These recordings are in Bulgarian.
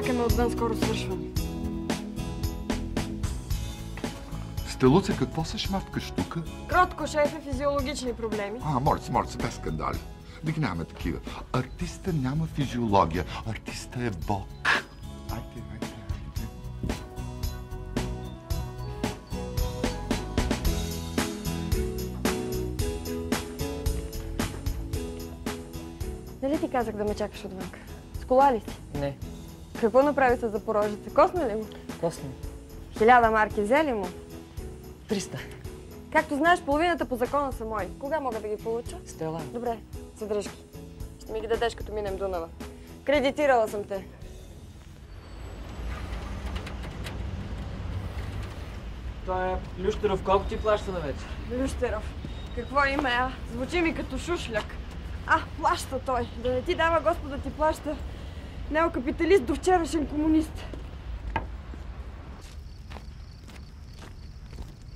чакаме отвън, скоро свършвам. Стелуце, какво се шматкаш тук? Кротко, шефе, физиологични проблеми. Моля се, без скандали. Да ги нямаме такива. Артиста няма физиология. Артиста е Бог. Айде. Нали ти казах да ме чакаш отвън? С кола ли си? Не. Какво направи с Запорожеца? Косна ли му? Косна. 1000 марки взе ли му? 300. Както знаеш, половината по закона са мои. Кога мога да ги получа? Стела. Добре, задръжки. Ще ми ги дадеш, като минем Дунава. Кредитирала съм те. Това е Плющеров. Колко ти плаща на вечер? Плющеров. Какво име, а? Звучи ми като шушляк. Плаща той. Да не ти дава Господа ти плаща. Неокапиталист до вчерашен комунист.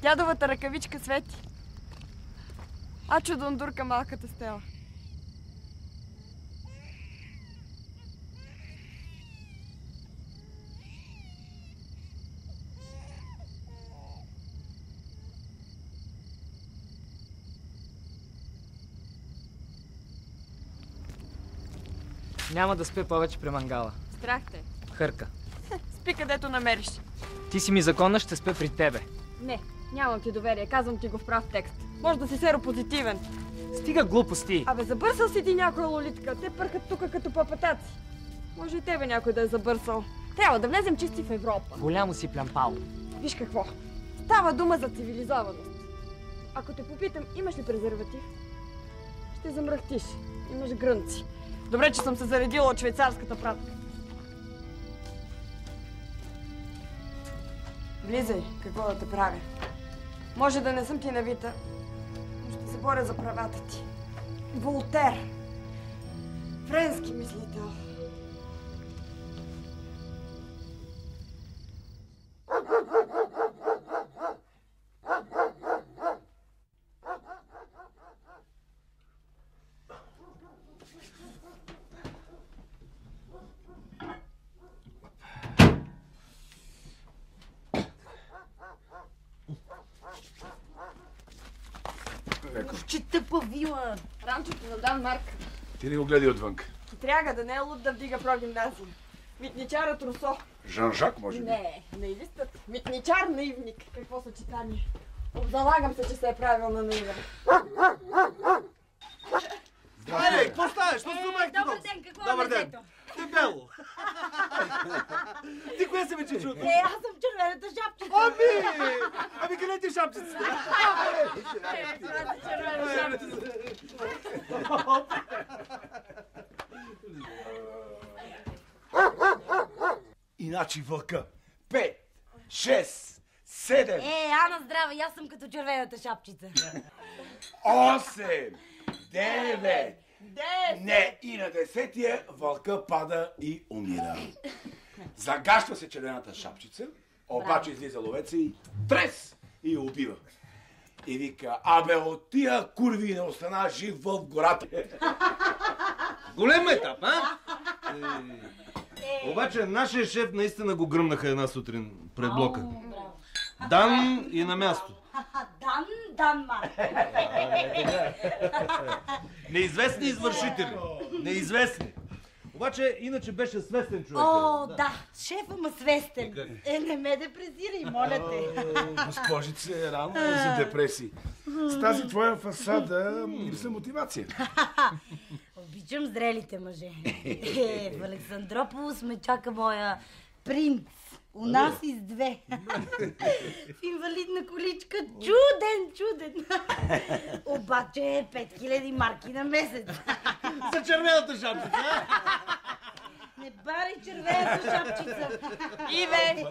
Дядовата ръкавичка свети. Ачо Дондурка, малката Стела. Няма да спе повече при мангала. Страх те. Хърка. Спи където намериш. Ти си ми законна, ще спе при тебе. Не, нямам ти доверие. Казвам ти го в прав текст. Може да си серопозитивен. Стига глупости. Забърсал си ти някоя лолитка. Те пъркат тука като папатаци. Може и тебе някой да е забърсал. Трябва да влезем чисти в Европа. Голямо си плямпало. Виж какво. Става дума за цивилизованост. Ако те попитам, имаш ли презерватив? Ще замръхтиш. Имаш грънци. Добре, че съм се заредила от швейцарската пратка. Влизай, какво да те правя. Може да не съм ти навита, но ще се боря за правата ти. Волтер. Френски мислител. Че тъпа вила! Ранчото на Дан Марк. Ти не го гледай отвън. Трябва да не е луд да вдига прогимназия. Митничарът Русо. Жан-Жак, може би? Не, наивистът. Митничар, наивник. Какво съчетание? Обзалагам се, че се е правил на наивен. Здравей, какво става? Що се замахте? Добър ден, какво Добър е ден. мезето? Дебело. Ти коя се вече чука? Аз съм червената шапчица. Ами къде ти шапчицата? Червена шапчица. Иначе вълка. 5, 6, 7, Ана здрава, аз съм като червената шапчица. 8, 9, не, и на 10-тия вълка пада и умира. Загаща се червената шапчица, обаче излиза ловеца и трес и я убива. И вика, от тия курви не остана жив вълк в гората. Голем етап, а? Обаче нашия шеф наистина го гръмнаха една сутрин пред блока. Дан и на място. Дан Марк. Неизвестни извършители. Неизвестни. Обаче иначе беше свестен човек. Да, шефа ма свестен. Не ме депресирай, моля те. Госпожице, рано за депресии. С тази твоя фасада липса мотивация. Обичам зрелите мъже. В Александрополос ме чака моя принц. У нас из 2. В инвалидна количка. Чуден. Обаче 5000 марки на месец. За червената шапчица. Не барай червената шапчица. Иве,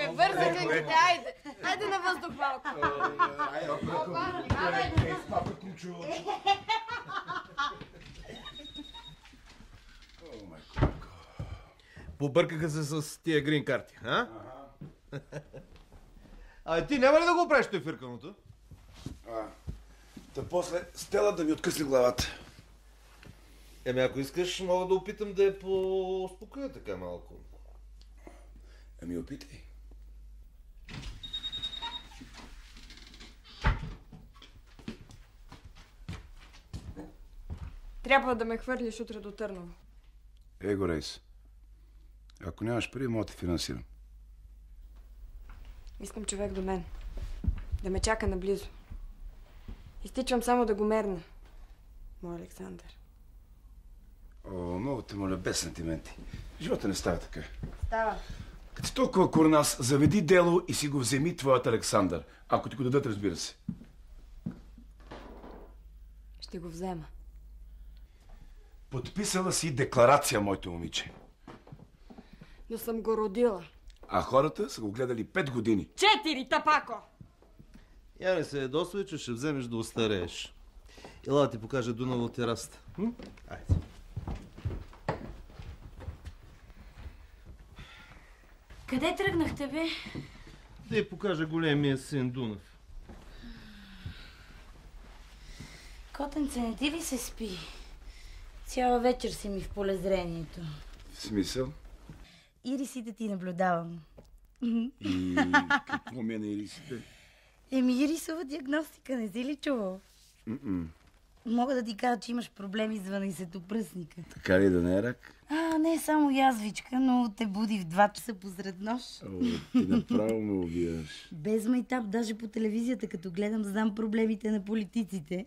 вързай кънките, айде. Айде на въздух малко. Побъркаха се с тия грин карти, а? Ти няма ли да го правиш той фирканото? Та после Стела да ми откъсне главата. Ако искаш, мога да опитам да я по-успокоя така малко. Ами опитай. Трябва да ме хвърлиш утре до Търново. Его, Рейс. Ако нямаш пари, мога да те финансирам. Искам човек до мен. Да ме чака наблизо. Изтичам само да го мерна. Мой Александър. О, много те моля, без сантименти. Живота не става така. Става. Като си толкова курнас, заведи дело и си го вземи твоят Александър. Ако ти го дадат, разбира се. Ще го взема. Подписала си декларация, моето момиче. Но съм го родила. А хората са го гледали 5 години. 4, тапако! Я не се ядосвай, че ще вземеш да остарееш. Ела да ти покажа Дунава от терасата. Айде. Къде тръгнахте, бе? Да й покажа големия син Дунав. Котенце, не ти ли се спи? Цяла вечер си ми в полезрението. В смисъл? Ирисите ти наблюдавам. И какво ми е на ирисите? Ирисова диагностика, не си ли чувал? Мога да ти кажа, че имаш проблеми с 12-пръстника. Така ли да не е рак? Не само язвичка, но те буди в 2 часа посред нощ. О, ти направо ме убиваш. Без майтап, даже по телевизията, като гледам, знам проблемите на политиците.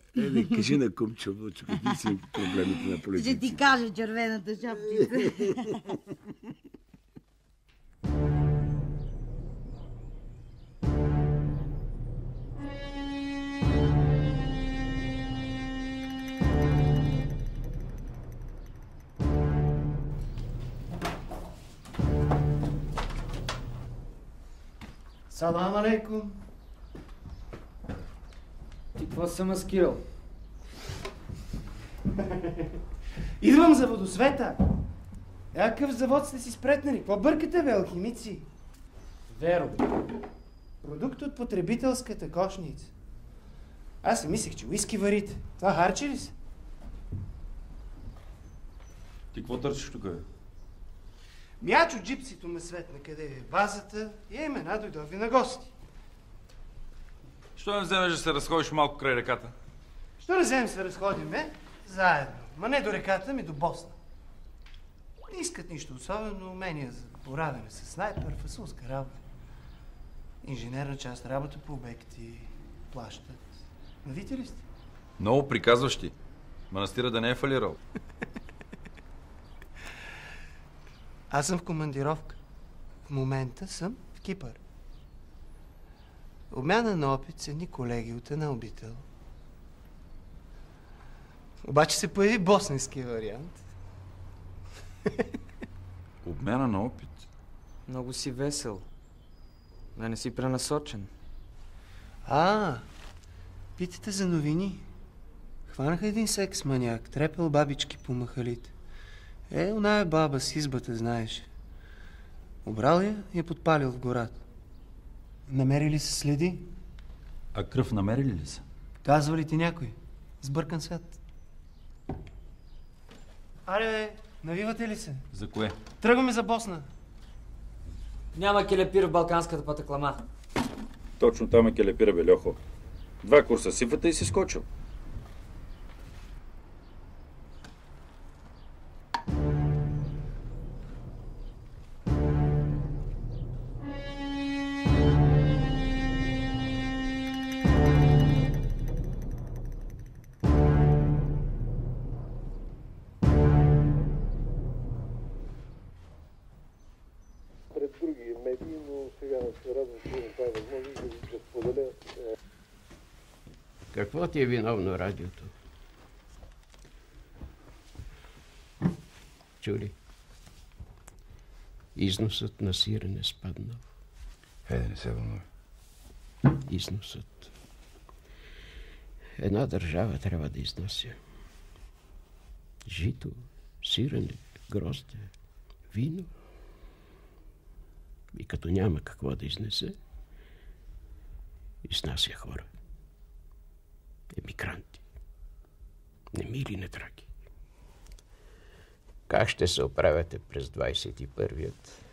Кажи на кумчо, че какви си проблемите на политиците. Ще ти кажа, червената шапчица. Салам алейкум. Ти какво се маскирал? Идвам за водосвета. Якъв завод сте си спретнали? Какво бъркате, бе, алхимици? Веро. Продукт от потребителската кошница. Аз си мислех, че уиски варите. Това харчи ли се? Ти какво търсиш тук, бе? Мячо джипсито ме светна къде е базата и имена дойдох ви на гости. Що не вземеш да се разходиш малко край реката? Що да вземем се разходим, бе? Заедно. Ма не до реката, ми до Босна. Не искат нищо особено, умения за боравене с снайпер, фасулска работа. Инженерна част, работа по обекти, плащат. Навити ли сте? Много приказващи. Манастира да не е фалирал. Аз съм в командировка. В момента съм в Кипър. Обмяна на опит с едни колеги от една обител. Обаче се появи босненски вариант. Обмяна на опит. Много си весел. Да не си пренасочен. Питате за новини. Хванаха един секс маняк, трепел бабички по махалите. Оная баба с избата, знаеш. Обрал я и я подпалил в гората. Намерили се следи? А кръв намерили ли са? Казва ли ти някой? Сбъркан свят. Аре, бе, навивате ли се? За кое? Тръгваме за Босна. Няма келепир в балканската патаклама. Точно там е келепира, бе, Льохо. 2 курса сифата и си скочил. Пред други медии, но сега се радвам, че имам тази възможност да споделя. Какво ти е виновно радиото? Чули? Износът на сирене спаднал. Не се вълнувай. Износът. Една държава трябва да изнася жито, сирене, грозде, вино. И като няма какво да изнесе, изнася хора. Емигранти. Немили, не драги. Как ще се оправяте през 21-вият?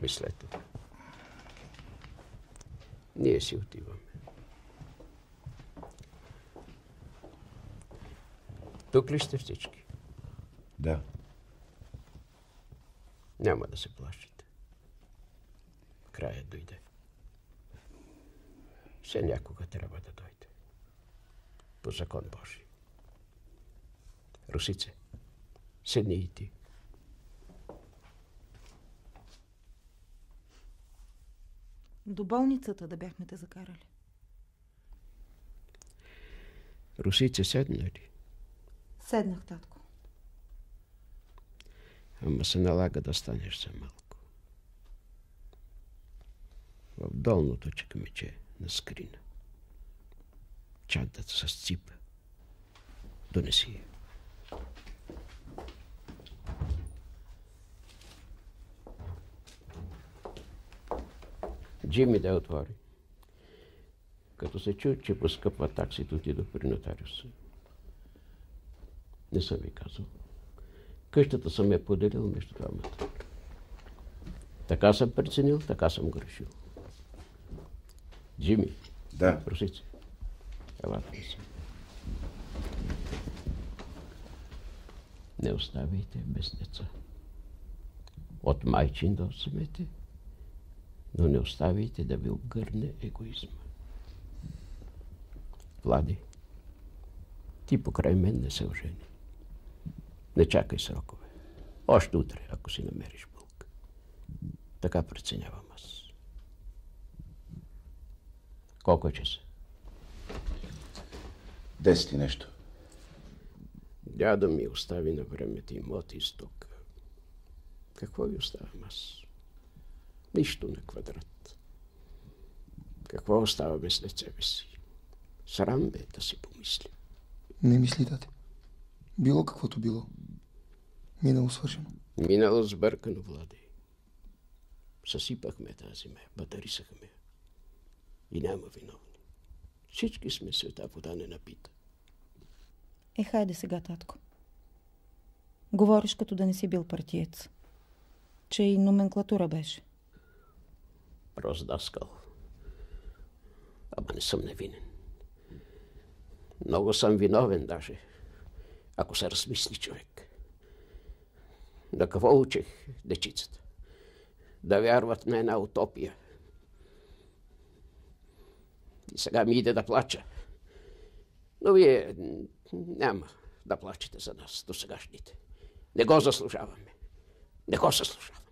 Мислете. Ние си отиваме. Тук ли сте всички? Да. Няма да се плашите. Краят дойде. Все някога трябва да дойде. По закон Божий. Русице, седни и ти. До болницата да бяхме те закарали. Русице, седна ли? Седнах, татко. Ама се налага да станеш за малко. В долното чекмедже на скрина. Чантата с ципа. Донеси я. Джими да отвори. Като се чу, че поскъпва таксито, отидох при нотариуса. Не съм ви казал. Къщата съм я поделил между двамата. Така съм преценил, така съм грешил. Джими. Да. Русице. Елате ми се. Не оставяйте без деца. От майчин да вземете, но не оставяйте да ви обгърне егоизма. Влади, ти покрай мен не се ожени. Не чакай срокове. Още утре, ако си намериш булка. Така преценявам аз. Колко е часа? 10 и нещо. Дядо ми остави на времето имоти из тук. Какво ви оставам аз? Нищо на квадрат. Какво оставаме след себе си? Срам бе да си помисли. Не мисли, тате. Било каквото било. Минало свършено. Минало сбъркано, Влади. Съсипахме тази земя, батарисахме. И няма виновни. Всички сме света вода не напита. Хайде сега, татко. Говориш като да не си бил партиец. Че и номенклатура беше. Раздаскал. Ама не съм невинен. Много съм виновен даже, ако се размисли човек. На какво учех дечицата? Да вярват на една утопия. И сега ми иде да плача. Но вие няма да плачете за нас, до сегашните. Не го заслужаваме. Не го заслужаваме.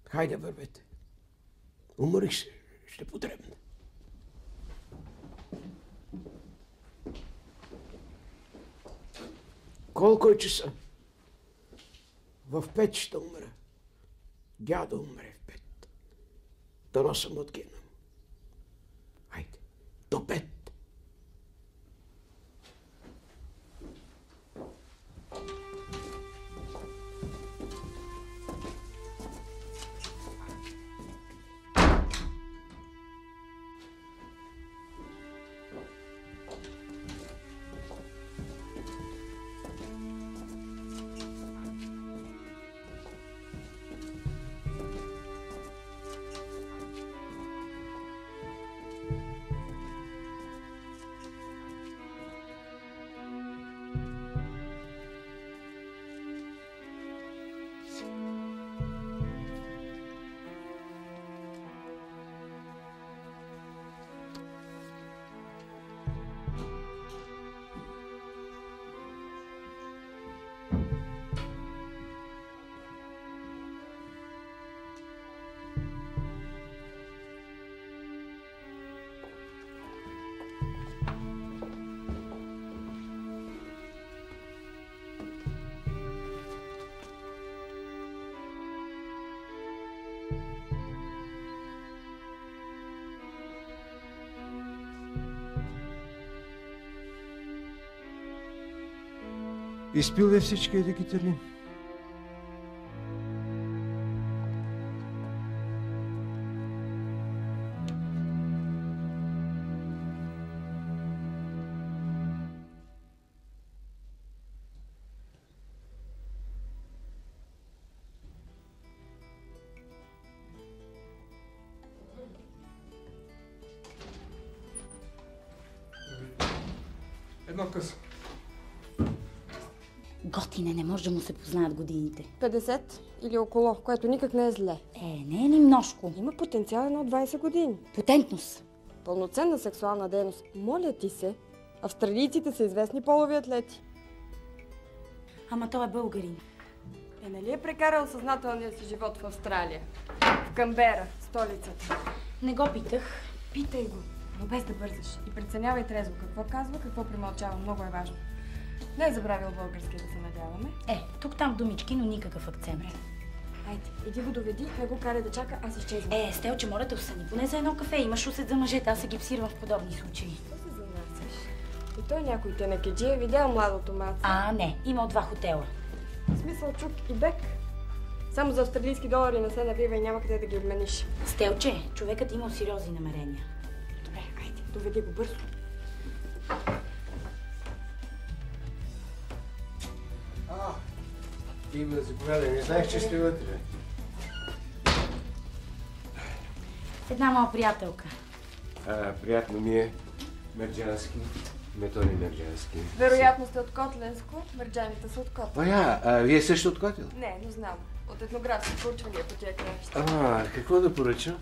Хайде, вървете. Уморих се. Ще потребна. Колко е часа? В 5 ще умра. Дядо умре в 5. Дано съм отгинал. Хайде, до 5. Изпил ли всички Екатерин? Едно късо. Готине, не може да му се познаят годините. 50 или около, което никак не е зле. Не е ли множко? Има потенциал едно от 20 години. Потентност. Пълноценна сексуална дейност. Моля ти се, австралийците са известни полови атлети. Ама той е българин. Нали е прекарал съзнателния си живот в Австралия? В Камбера, столицата. Не го питах. Питай го, но без да бързаш. И преценявай трезво какво казва, какво премълчава. Много е важно. Не е забравил български, да се надяваме. Тук-там думички, но никакъв акцент. Айде, иди го доведи, не го карай да чака, аз изчезвам. Стелче, моля те, остани поне за едно кафе. Имаш усет за мъжете, аз се гипсирам в подобни случаи. Какво се занасяш? И той някой те накеджи е видял младото маца. Не, има от 2 хотела. В смисъл чук и бек. Само за австралийски долари не се навива и няма къде да ги обмениш. Стелче, човекът имал сериозни намерения. Добре, айде, доведи го бързо. Ива, заповядай, не знаех, че сте вътре. Една моя приятелка. Приятно ми е. Мерджански. Методи Мерджански. Вероятно сте от Котленско, мърджаните са от Котленско. Вие също от Котел? Не, но знам. От етнографски проучвания по тия краища. Какво да поръчам?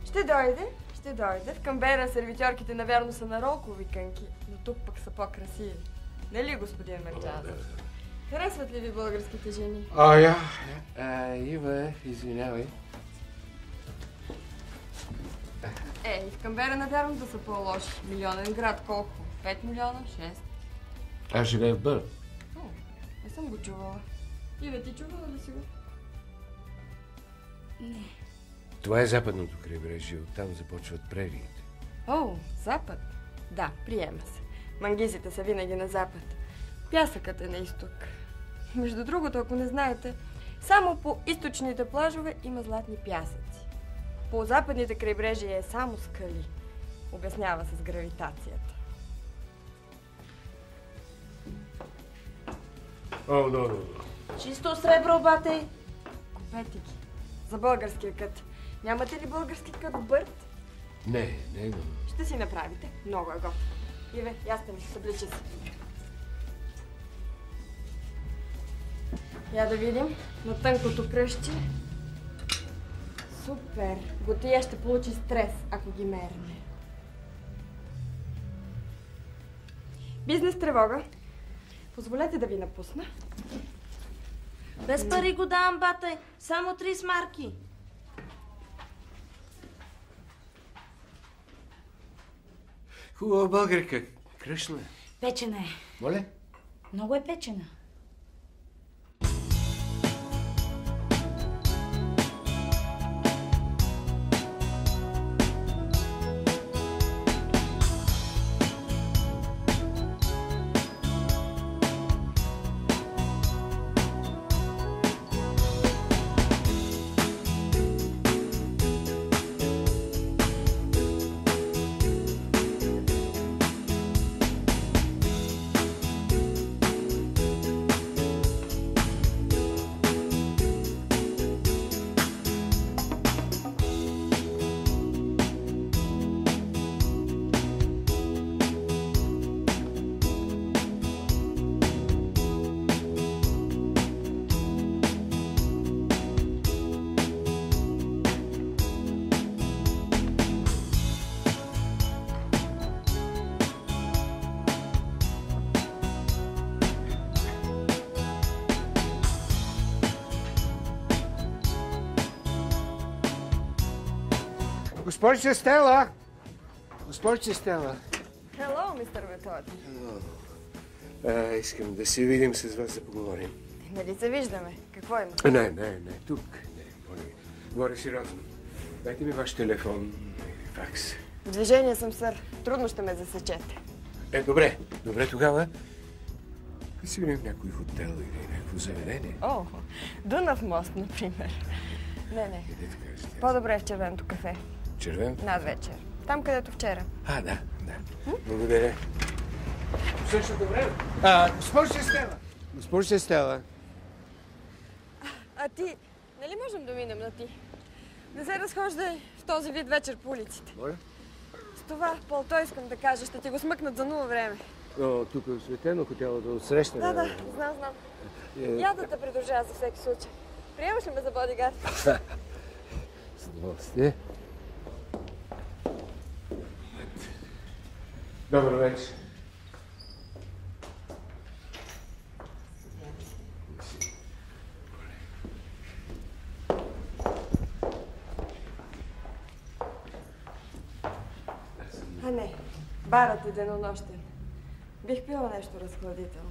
Ще дойде. В Камбера сервитьорките навярно са на ролкови кънки, но тук пък са по-красиви. Нали, господин Мерджански? Харесват ли ви българските жени? Ива, извинявай. И в Камбера навярно да са по-лоши. Милионен град, колко? 5 милиона? 6? Аз живея в Бърн. Не съм го чувала. Иве, ти чувала ли си го? Не. Това е западното крайбрежие. Оттам започват прериите. Запад? Да, приема се. Мангизите са винаги на запад. Пясъкът е на изток. Между другото, ако не знаете, само по източните плажове има златни пясъци. По западните крайбрежия е само скали. Обяснява се с гравитацията. Чисто сребро, бате. Купете ги. За българския кът. Нямате ли български кът в Бърт? Не. Ще си направите. Много е готово. Иве, ясте ми, съблича се. Я да видим. На тънкото кръщи. Супер! Готия ще получи стрес, ако ги мерне. Бизнес тревога. Позволете да ви напусна. Без пари го давам, бате. Само 30 марки. Хубава българка. Кръшна е. Печена е. Моля? Много е печена. Госпожица Стела! Госпожица Стела! Хело, мистер Методи. Искам да се видим с вас да поговорим. Нали се виждаме? Какво има? Не, тук. Не, моля ви. Говоря сериозно. Дайте ми ваш телефон и факс. В движение съм, сър. Трудно ще ме засечете. Добре тогава. Да си видим в някой хотел или някакво заведение. Дунав мост, например. Не. По-добре в червеното кафе. Червеното? Над вечер. Там, където вчера. Да. Благодаря. Същото време. Госпожица Стела. А ти, нали можем да минем на ти? Не се разхождай в този вид вечер по улиците. Моля? Това, Пълто искам да кажа, ще ти го смъкнат за нула време. Но тук е осветено, хотела да отсрещне. Да, знам. Я да те придружава за всеки случай. Приемаш ли ме за бодигард? С удоволствие. Добър вечер. А не, барът е денонощен. Бих пила нещо разхладително.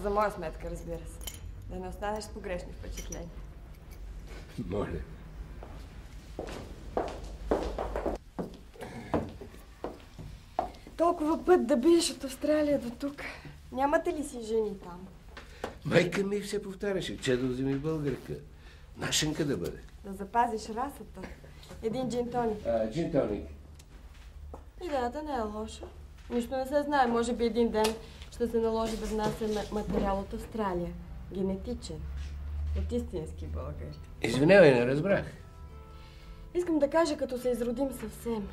За моя сметка, разбира се. Да не останеш с погрешни впечатления. Моля. Толкова път да биеш от Австралия до тук. Нямате ли си жени там? Майка ми все повтаряше, че да вземи българка. Нашенка да бъде. Да запазиш расата. Един джин-тоник. Джин-тоник. Идеята не е лоша. Нищо не се знае. Може би един ден ще се наложи да внася материал от Австралия. Генетичен. От истински българи. Извинявай, не разбрах. Искам да кажа, като се изродим съвсем.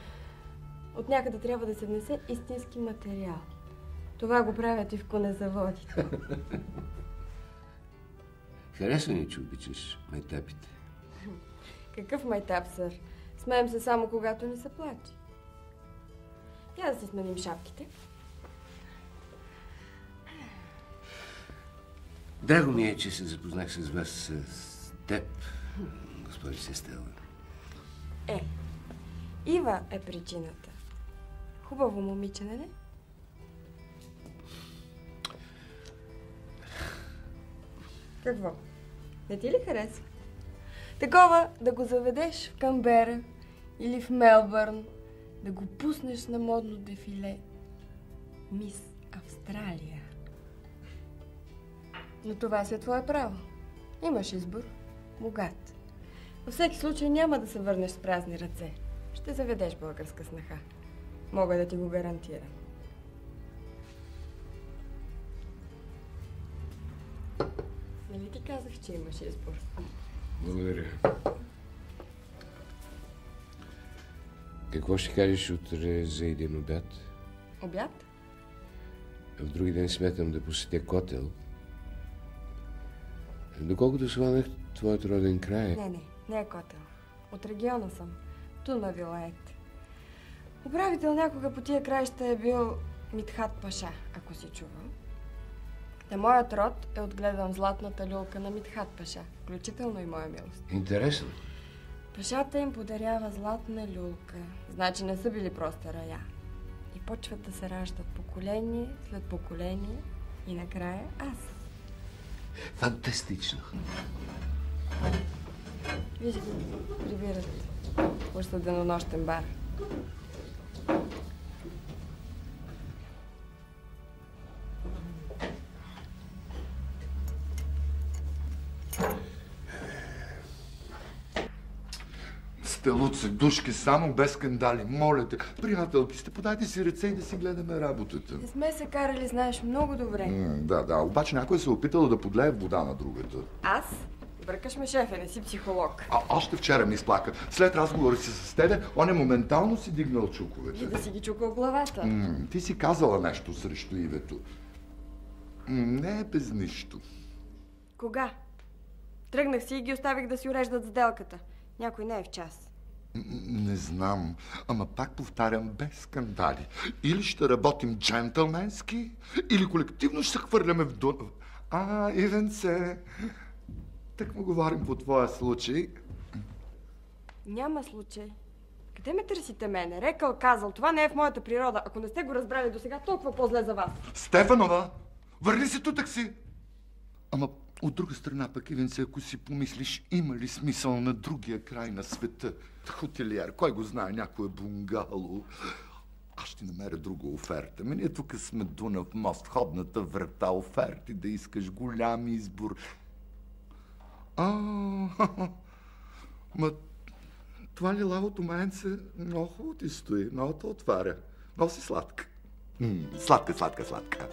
От някъде трябва да се внесе истински материал. Това го правят и в конезаводите. Харесва ни, че обичаш майтапите. Какъв майтап, сър? Смеем се само когато ни се плаче. Я да си сменим шапките. Драго ми е, че се запознах с вас, с теб, госпожи Сестела. Ива е причината. Хубаво момиче, не? Какво? Не ти ли харесва? Такова да го заведеш в Канбера или в Мелбърн, да го пуснеш на модно дефиле. Мис Австралия. Но това си е твое право. Имаш избор. Богат. Във всеки случай няма да се върнеш с празни ръце. Ще заведеш българска снаха. Мога да ти го гарантирам. Нали ти казах, че имаш избор? Благодаря. Какво ще кажеш утре за един обяд? Обяд? В други ден смятам да посетя Котел. Доколкото сванах твоят роден край. Не е Котел. От региона съм. Туна Вилает. Управител някога по тия краища е бил Митхат Паша, ако си чувал. На моят род е отгледан златната люлка на Митхат Паша, включително и моя милост. Интересно. Пашата им подарява златна люлка. Значи не са били просто рая. И почват да се раждат поколение след поколение и накрая аз. Фантастично. Виж ги, прибират. Уж са денонощен бар. Стелуци, душки, само без скандали. Моля те, приятелки сте, подайте си ръце и да си гледаме работата. Не сме се карали, знаеш много добре. Да, обаче някой се е опитал да подлее вода на другата. Аз? Бъркаш ме, шефе, не си психолог. Още вчера ми изплака. След разговора си с тебе, он е моментално си дигнал чуковете. И да си ги чукал главата. Ти си казала нещо срещу Ивето. Не е без нищо. Кога? Тръгнах си и ги оставих да си уреждат сделката. Някой не е в час. Не знам, ама пак повтарям, без скандали. Или ще работим джентълменски, или колективно ще се хвърляме в Дунав. Ивенце, так му говорим по твоя случай. Няма случай. Къде ме търсите мене? Рекал, казал, това не е в моята природа. Ако не сте го разбрали до сега, толкова по-зле за вас. Стефанова, върни се тутък си! Ама от друга страна пък, Ивенце, ако си помислиш, има ли смисъл на другия край на света? Хотелиер, кой го знае, някое бунгало. Аз ще намеря друга оферта. Ние тук сме Дунав мост, входната врата, оферти, да искаш голям избор. Ма това лилавото майнце много хубаво ти стои, много те отваря. Много си сладка. Сладка.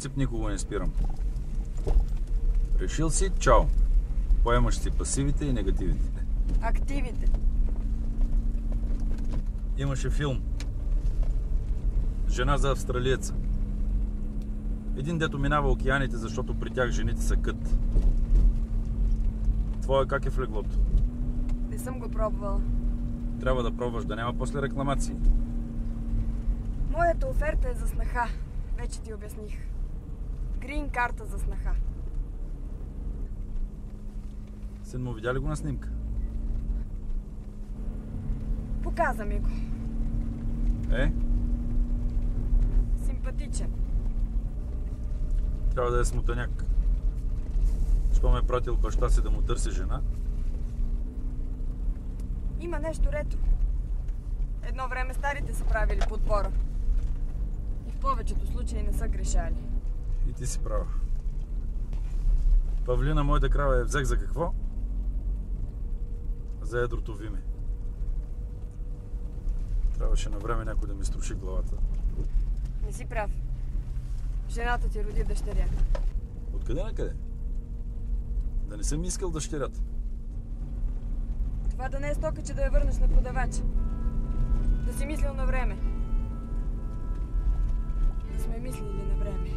принцип никого не спирам. Решил си, чао. Поемаш си пасивите и негативите. Активите. Имаше филм. Жена за австралиеца. Един дето минава океаните, защото при тях жените са кът. Твоя как е в леглото? Не съм го пробвала. Трябва да пробваш, да няма после рекламации. Моята оферта е за снаха. Вече ти обясних. Грин карта за снаха. Син му видя ли го на снимка? Показа ми го. Е? Симпатичен. Трябва да е смутаняк. Що ме е пратил баща си да му търси жена? Има нещо ретро. Едно време старите са правили подбора. И в повечето случаи не са грешали. И ти си права. Павлина, моята крава я взех за какво? За едрото виме. Трябваше на време някой да ми струши главата. Не си прав. Жената ти роди дъщеря. Откъде на къде? Да не съм искал дъщерята. Това да не е стока, че да я върнеш на продавача. Да си мислил на време. Да сме мислили на време.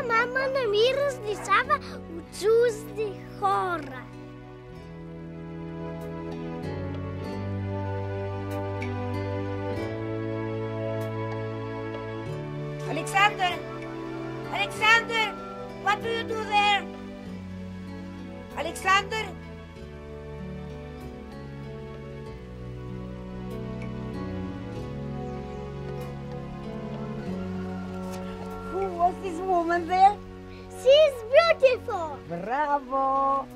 Мама не ми разрешава от чужди хора. Alexander! Alexander! What do you do there? Alexander! Who was this woman there? She's beautiful! Bravo!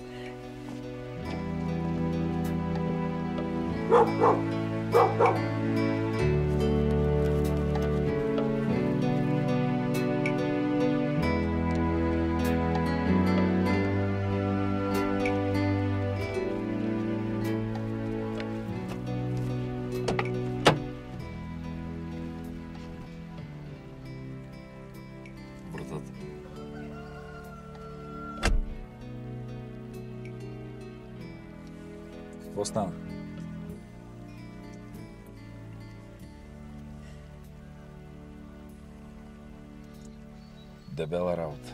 Вратата. Какво стана? Дебела работа.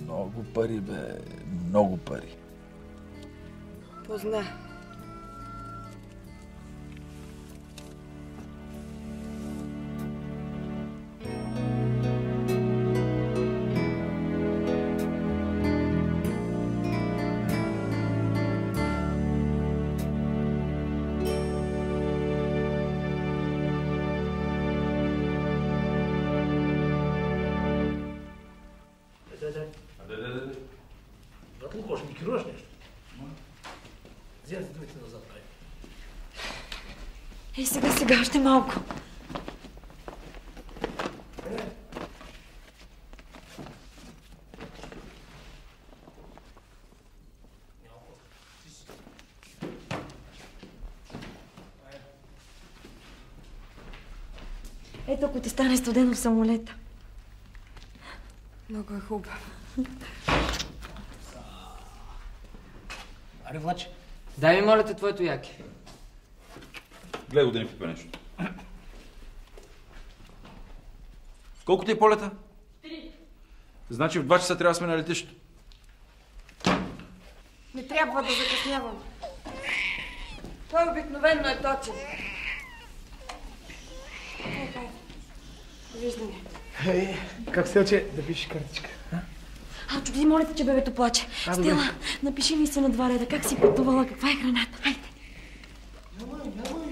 Много пари, бе. Много пари. Позна. Брат Лукош, ми кируваш нещо? Вземете думите назад, прави. Ей, сега, още малко. Няма Ето, ако ти стане студено в самолета. Много е хубаво. Аре, Влаче, дай ми, моля те, твоето яке. Гледай го да ни пипе нещо. Колко ти е полета? 3. Значи в 2 часа трябва да сме на летището. Не трябва да закъснявам. Той обикновено е точен. Довиждане. Как се учи да пишеш картичка? Ачо, види, моля те, че бебето плаче. Стела, напиши ми се на 2 реда. Как си пътувала? Каква е храната? Хайде.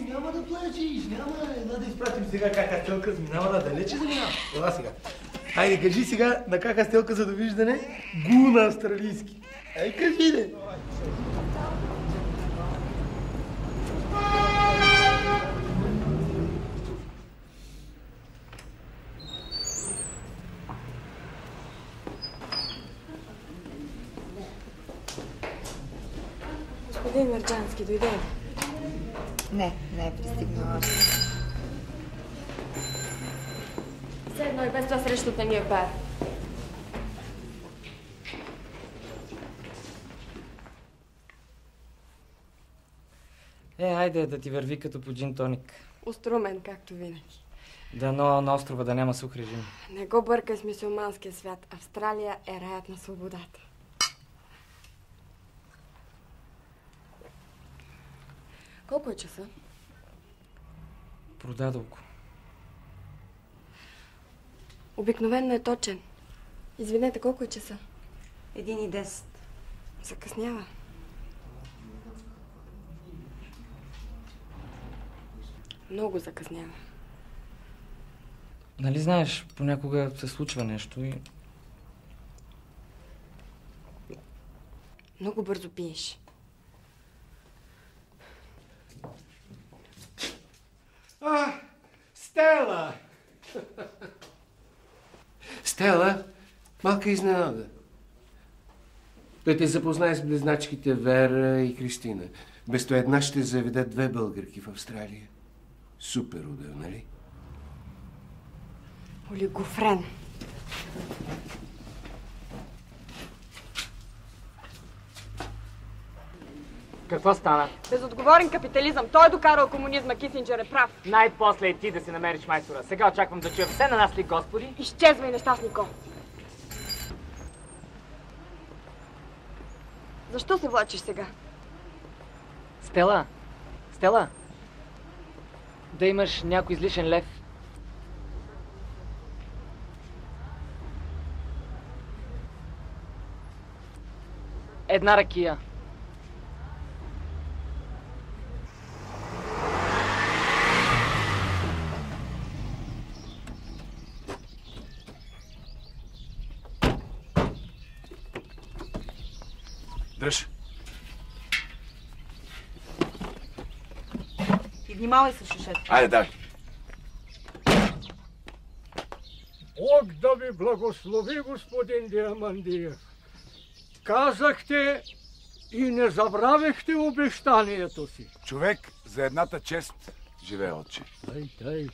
Няма да плачеш, няма. Ела да изпратим сега кака Стелка с минава на далече заминава. Ела сега. Хайде, кажи сега на кака Стелка за довиждане гу на австралийски. Ай, кажи, де. Господин Мерджански, дойде ли? Не е пристигнала още. Все едно и без това срещата ми е пар. Хайде да ти върви като по джин тоник. Остромен, както винаги. Дано на острова да няма сух режим. Не го бъркай с мюсюлманския свят. Австралия е раят на свободата. Колко е часа? Продадох го. Обикновено е точен. Извинете, колко е часа? 1:10. Закъснява. Много закъснява. Нали знаеш, понякога се случва нещо и... Много бързо пиеш. Стела! Стела, малка изненада. Да те запознае с близначките Вера и Кристина. Вместо една ще заведе 2 българки в Австралия. Супер удел, нали? Олигофрен. Какво стана? Безотговорен капитализъм. Той е докарал комунизма, Кисинджер е прав. Най-после ти да си намериш майстора. Сега очаквам да чуя все на нас ли, господи? Изчезвай, нещастнико. Защо се влачиш сега? Стела, да имаш някой излишен лев. Една ракия. Дръж. И внимавай с шишето. Айде, дай. Бог да ви благослови, господин Диамандиев. Казахте и не забравихте обещанието си. Човек за едната чест живее, отче. Дай.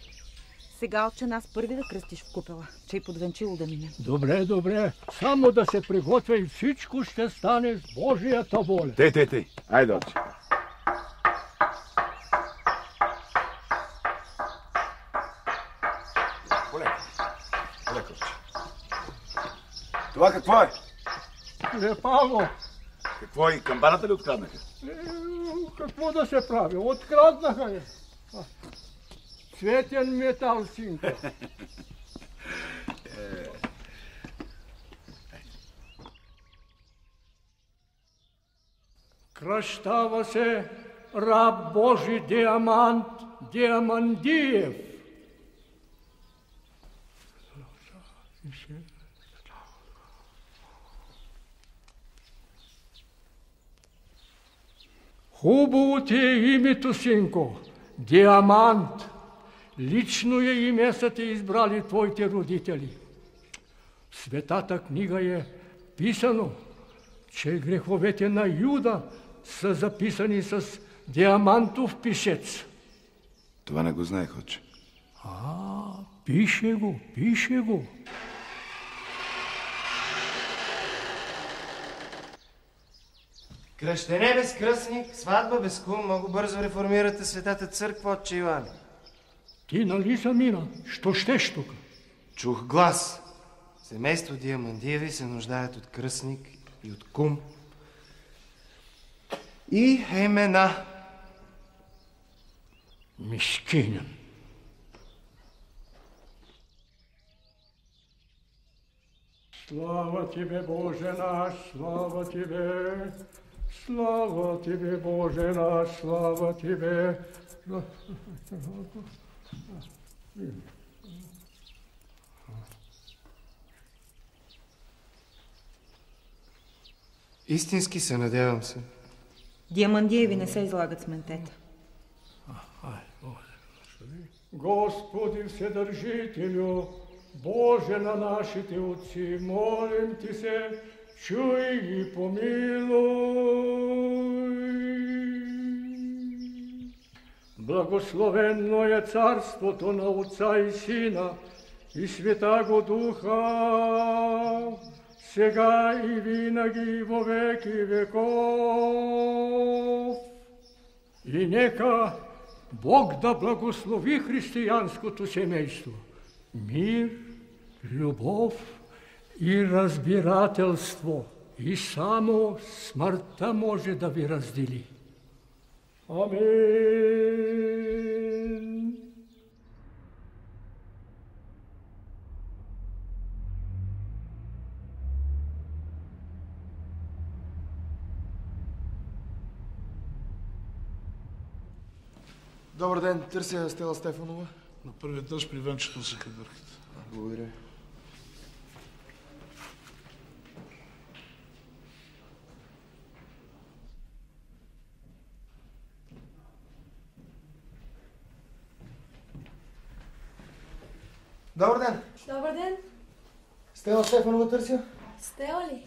Сега, отче, нас първи да кръстиш в купела, че и подвенчило да мине. Добре. Само да се приготвя и всичко ще стане с Божията воля. Тей. Айде, отче. Полека, отче. Това какво е? Лепаво. Какво и камбаната ли откраднаха? Какво да се прави? Откраднаха я. Цветен метал, синко. Кръщава се раб Божи Диамант Диамандиев. Хубаво ти е името, синко. Диамант. Лично е име са те избрали твоите родители. В Светата книга е писано, че греховете на Юда са записани с диамантов пишец. Това не го знаех, отче. Пише го, пише го. Кръщене без кръстник, сватба без кум, много бързо реформирате Светата църква, отче Йоан. Ти нали замина? Що щеш тук? Чух глас. Семейство Диамандиеви се нуждаят от кръстник и от кум. И имена. Мискинен. Слава Тебе, Боже наш, слава Тебе! Слава Тебе, Боже наш, слава Тебе! Истински се, надявам се. Диамандиеви не се излагат с ментета. Господи Вседържителю, Боже на нашите отци, молим Ти се, чуй и помилуй. Благословенно е царството на Отца и Сина и Святаго Духа, сега и винаги во веки веков. И нека Бог да благослови християнското семейство. Мир, любов и разбирателство. И само смъртта може да ви раздели. Амин. Добър ден, търся Стела Стефанова. На първия етаж при венчето се кадърките. Благодаря. Добър ден! Добър ден! Стела Стефанова търся? Стела ли?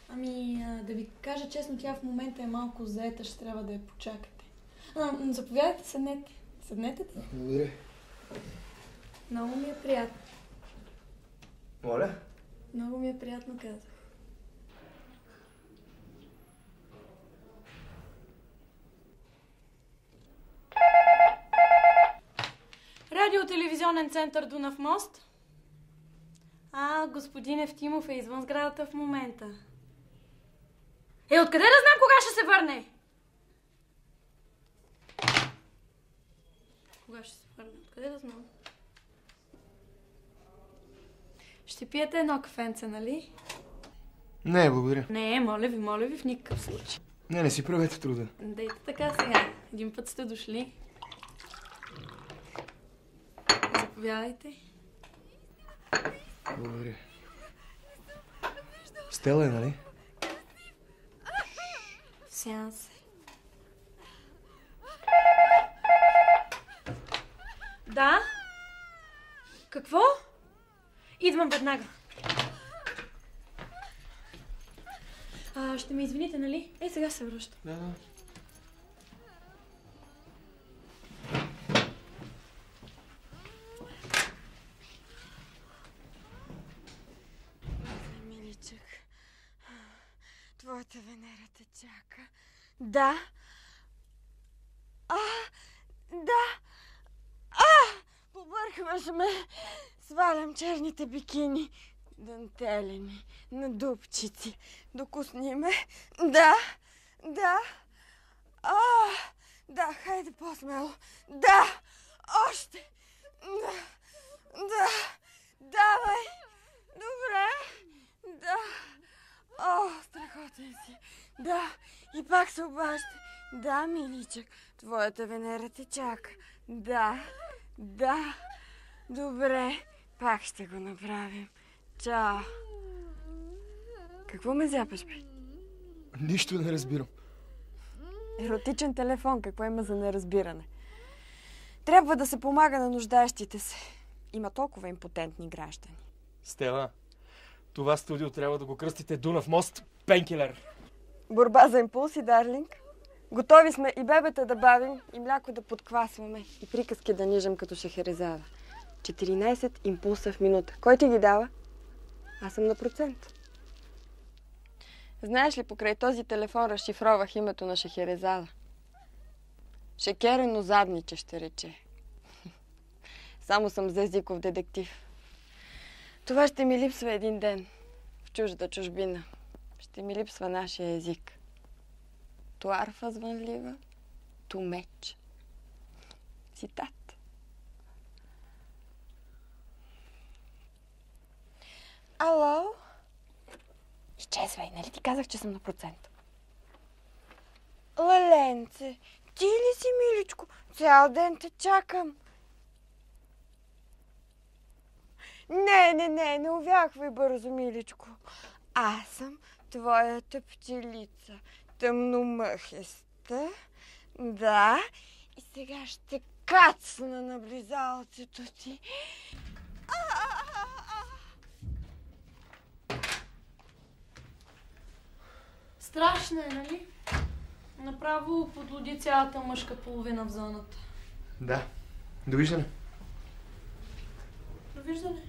Ами, да ви кажа честно, тя в момента е малко заета, ще трябва да я почакате. Заповядайте, седнете. Седнете. Благодаря. Много ми е приятно. Моля? Много ми е приятно, казах. Радио-телевизионен център Дунав мост. Господин Евтимов е извън сградата в момента. Откъде да знам кога ще се върне? Кога ще се върне? Откъде да знам? Ще пиете едно кафенце, нали? Не, благодаря. Не, моля ви, в никакъв случай. Не си правете труда. Дейте така сега. Един път сте дошли. Заповядайте. Благодаря. Стела е, нали? В сеанс. Да? Какво? Идвам веднага. Ще ме извините, нали? Сега се връщам. Да. Миличък, твоята Венера те чака. Да. Да. Побъркваш ме. Свалям черните бикини. Дантелени, надупчици. Докусни ме. Да. Да, хайде по-смело. Да. Още. Да. Давай. Добре. Да. Страхотен си. Да. И пак се обажда. Да, миличък. Твоята Венера те чака. Да. Добре. Пак ще го направим. Чао. Какво ме зяпаш, бе? Нищо не разбирам. Еротичен телефон, какво има за неразбиране? Трябва да се помага на нуждаещите се. Има толкова импотентни граждани. Стела, това студио трябва да го кръстите Дунав мост Пенкилер. Борба за импулси, дарлинг. Готови сме и бебета да бавим, и мляко да подквасваме, и приказки да нижем като Шехерезада. 14 импулса в минута. Кой ти ги дава? Аз съм на процент. Знаеш ли, покрай този телефон разшифровах името на Шехерезада. Шекерено задниче ще рече. Само съм за езиков детектив. Това ще ми липсва един ден. В чужбина. Ще ми липсва нашия език. Ту арфа звънлива, ту меч. Цитат. Ало? Изчезвай, нали ти казах, че съм на процент? Лаленце, ти ли си, миличко? Цял ден те чакам. Не увяхвай бързо, миличко. Аз съм твоята птилица. Тъмномъхеста. Да. И сега ще кацна на близалцето ти. Страшно е, нали? Направо подлуди цялата мъжка половина в зоната. Да. Довиждане. Довиждане.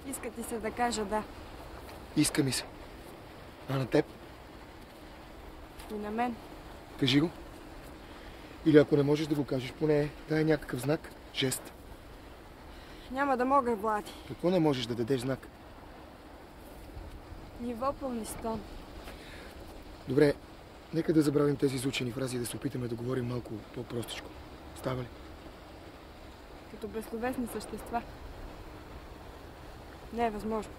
Иска ти се да кажа да. Иска ми се. А на теб? И на мен. Кажи го. Или ако не можеш да го кажеш, поне дай някакъв знак, жест. Няма да мога, Влади. Какво не можеш да дадеш знак? Ни вопъл, ни стон. Добре, нека да забравим тези звучени фрази и да се опитаме да говорим малко по-простичко. Става ли? Като безсловесни същества. Не е възможно.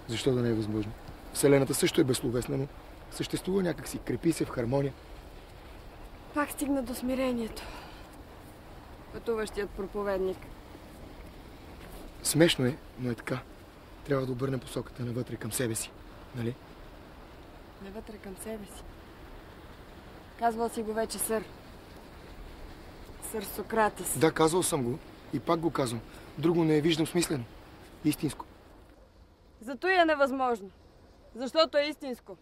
Защо да не е възможно? Вселената също е безсловесна, но съществува някакси, крепи се в хармония. Пак стигна до смирението. Пътуващият проповедник. Смешно е, но е така. Трябва да обърнем посоката навътре към себе си, нали? Навътре към себе си. Казвал си го вече сър. Сър Сократис. Да, казвал съм го и пак го казвам. Друго не виждам смислено. Истинско. Зато и е невъзможно. Защото е истинско.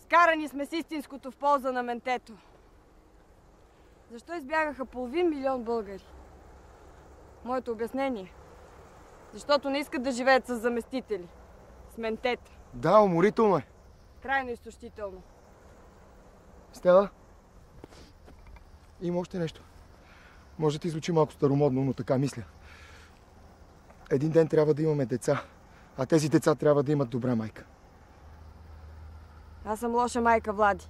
Скарани сме с истинското в полза на ментето. Защо избягаха 500 000 българи? Моето обяснение. Защото не искат да живеят с заместители. С ментета. Да, уморително е. Крайно изтощително. Стела? Има още нещо. Може да ти звучи малко старомодно, но така мисля. Един ден трябва да имаме деца, а тези деца трябва да имат добра майка. Аз съм лоша майка, Влади.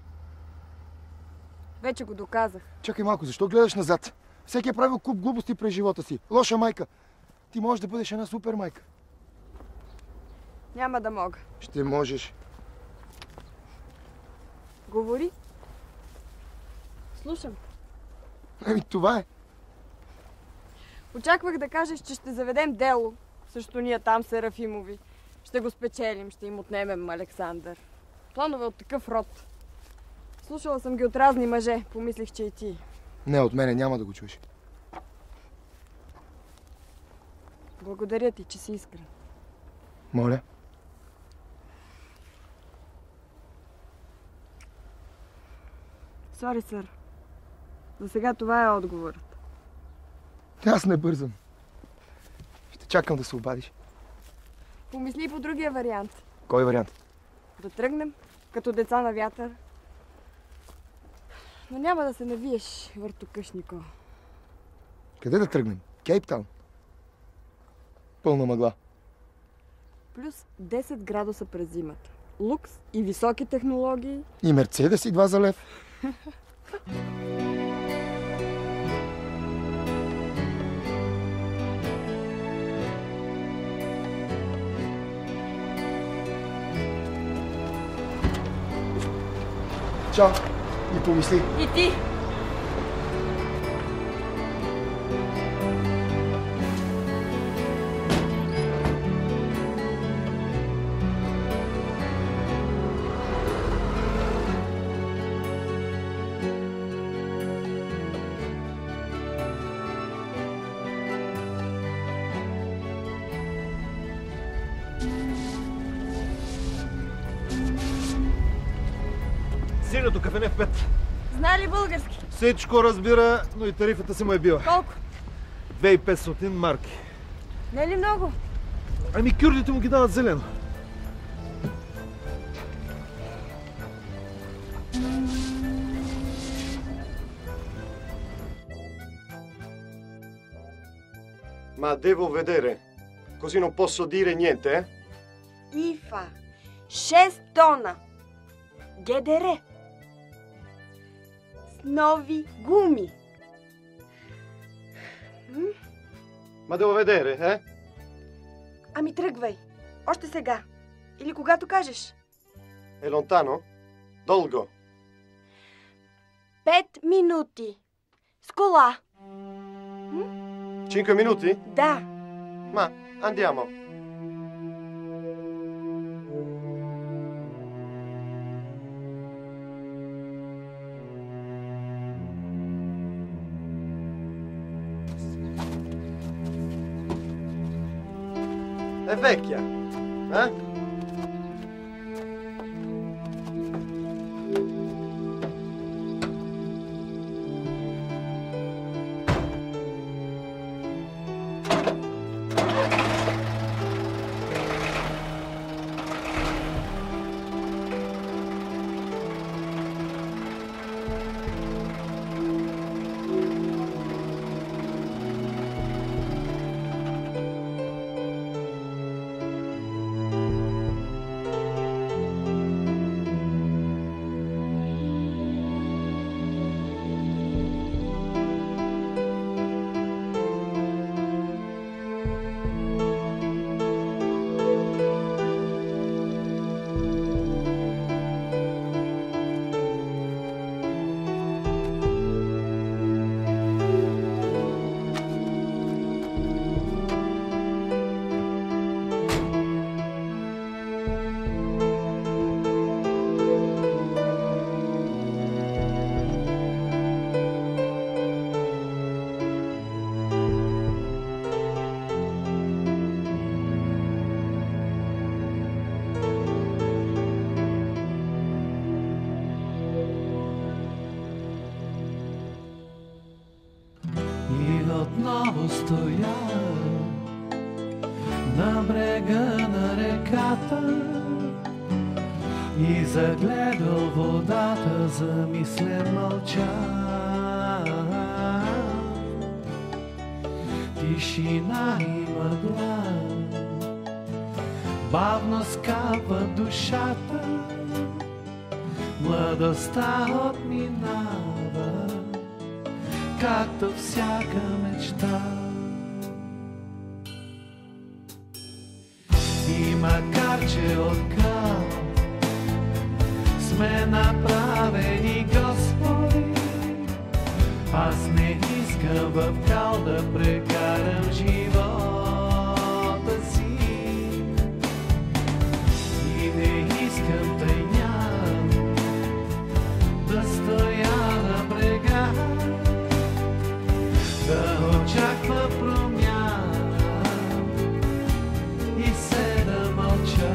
Вече го доказах. Чакай малко, защо гледаш назад? Всеки е правил куп глупости през живота си. Лоша майка. Ти можеш да бъдеш една супер майка. Няма да мога. Ще можеш. Говори. Слушам. Ами това е. Очаквах да кажеш, че ще заведем дело срещу ние там Серафимови. Ще го спечелим, ще им отнемем Александър. Планове от такъв род. Слушала съм ги от разни мъже. Помислих, че и ти. Не, от мене няма да го чуеш. Благодаря ти, че си искрен. Моля. Сори, сър. За сега това е отговорът. Аз не бързам. Ще чакам да се обадиш. Помисли и по другия вариант. Кой вариант? Да тръгнем, като деца на вятър. Но няма да се навиеш, въртокъшнико. Къде да тръгнем? Кейптаун. Пълна мъгла. Плюс 10 градуса през зимата. Лукс и високи технологии. И Мерцедес и 2 за лев. Чао. И помисли. И ти. Синьото кафене в 5. Знае ли български? Всичко разбира, но и тарифата си му е била. Колко? 2500 марки. Не е ли много? Ами кюрдите му ги дават зелено. Ma devo vedere, così non posso dire niente, eh? IFA 6 тона. ГДР. С нови гуми. Ma devo vedere, eh? Ами тръгвай. Още сега. Или когато кажеш. È lontano? Dolgo. 5 минути. С кола. 5 minuti? Да. Ma andiamo. È vecchia, eh? Отново стоя на брега на реката и загледал водата, замислен мълча. Тишина и мъгла, бавно скапва душата, младостта отминава, както всяка мечта. И макар че от кал сме направени Господи, аз не искам в кал да прекарам живота си. И не искам тайня да стоя на брега, да очаква промяна и се да мълча.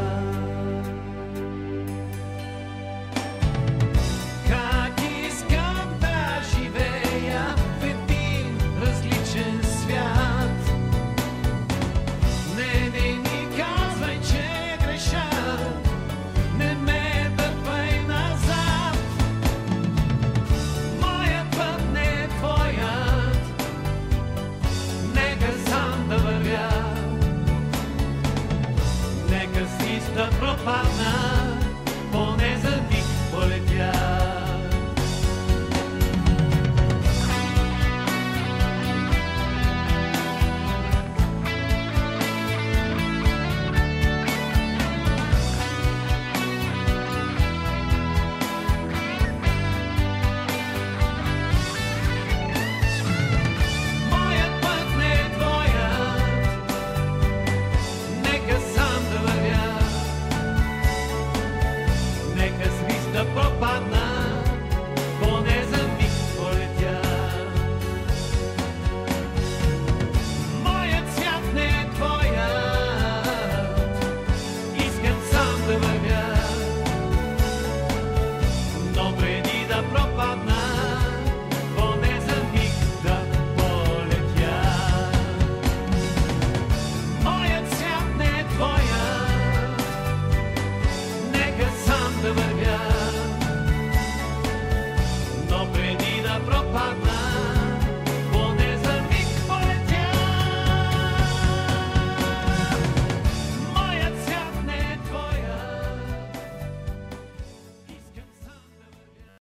Как искам да живея в един различен свят. Не ми казвай, че греша, не ме дърпай назад. Моят път не е твоят, нека сам да вървя, нека си да пропадна, поне за миг полетя. Моят път не е твоят, нека сам да вървя, нека свист да пропадна,